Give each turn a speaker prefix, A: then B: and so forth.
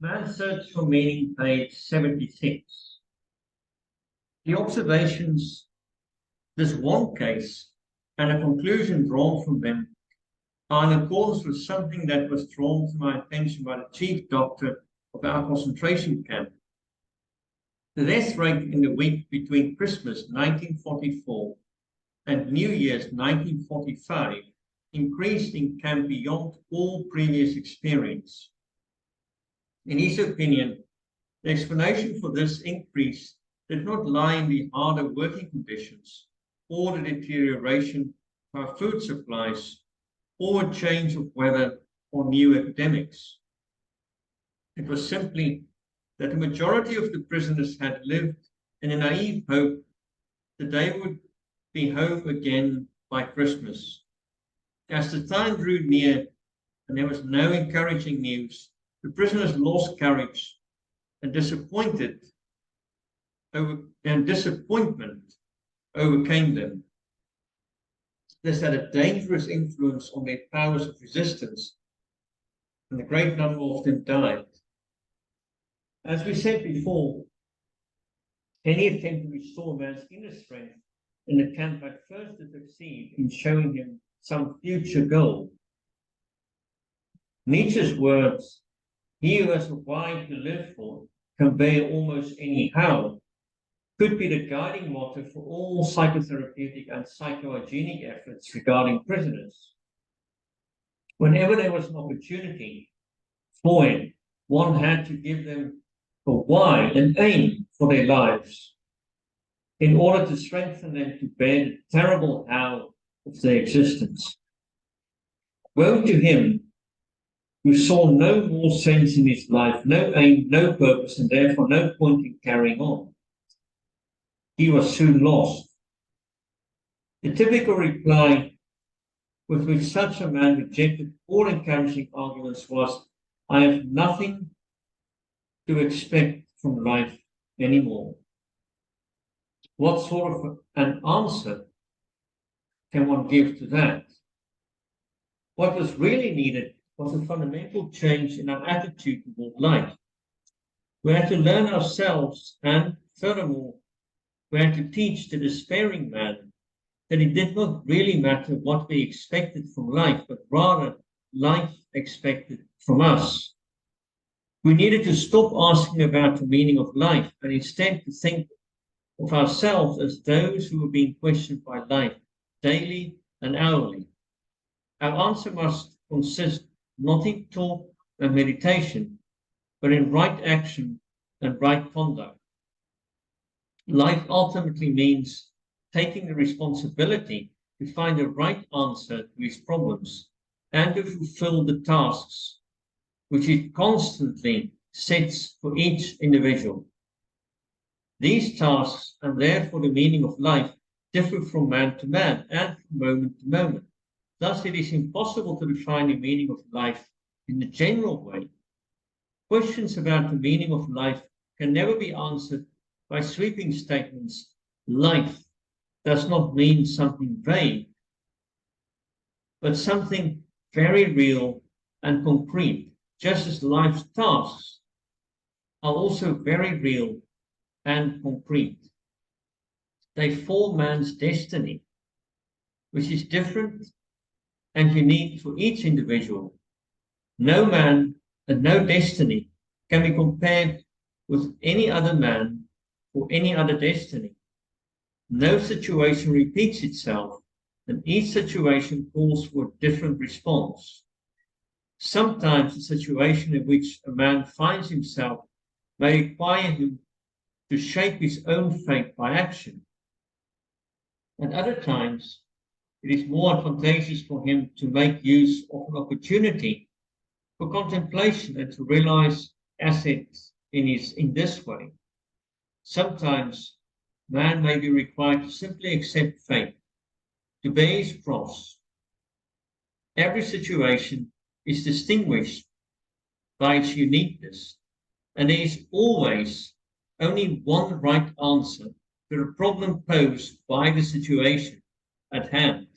A: Man's Search for Meaning, page 76. The observations, this one case, and a conclusion drawn from them are in accordance with something that was drawn to my attention by the chief doctor of our concentration camp. The death rate in the week between Christmas 1944 and New Year's 1945 increased in camp beyond all previous experience. In his opinion, the explanation for this increase did not lie in the harder working conditions or the deterioration of our food supplies or a change of weather or new epidemics. It was simply that the majority of the prisoners had lived in a naive hope that they would be home again by Christmas. As the time drew near and there was no encouraging news, the prisoners lost courage and disappointment overcame them. This had a dangerous influence on their powers of resistance, and a great number of them died. As we said before, any attempt to restore man's inner strength in the camp had first to succeed in showing him some future goal. Nietzsche's words, "He who has a why to live for can bear almost any how," could be the guiding motto for all psychotherapeutic and psychohygienic efforts regarding prisoners. Whenever there was an opportunity for it, one had to give them a why, an aim for their lives, in order to strengthen them to bear the terrible how of their existence. Woe to him who saw no more sense in his life, no aim, no purpose, and therefore no point in carrying on. He was soon lost. The typical reply with which such a man rejected all encouraging arguments was, "I have nothing to expect from life anymore." What sort of an answer can one give to that? What was really needed was a fundamental change in our attitude toward life. We had to learn ourselves, and furthermore, we had to teach the despairing man that it did not really matter what we expected from life, but rather life expected from us. We needed to stop asking about the meaning of life and instead to think of ourselves as those who were being questioned by life daily and hourly. Our answer must consist not in talk and meditation, but in right action and right conduct. Life ultimately means taking the responsibility to find the right answer to his problems and to fulfill the tasks which it constantly sets for each individual. These tasks, and therefore the meaning of life, differ from man to man and from moment to moment. Thus, it is impossible to define the meaning of life in the general way. Questions about the meaning of life can never be answered by sweeping statements. Life does not mean something vague, but something very real and concrete, just as life's tasks are also very real and concrete. They form man's destiny, which is different and unique for each individual. No man and no destiny can be compared with any other man or any other destiny. No situation repeats itself, and each situation calls for a different response. Sometimes the situation in which a man finds himself may require him to shape his own fate by action. At other times, it is more advantageous for him to make use of an opportunity for contemplation and to realize assets in this way. Sometimes man may be required to simply accept fate, to bear his cross. Every situation is distinguished by its uniqueness, and there is always only one right answer to the problem posed by the situation at hand.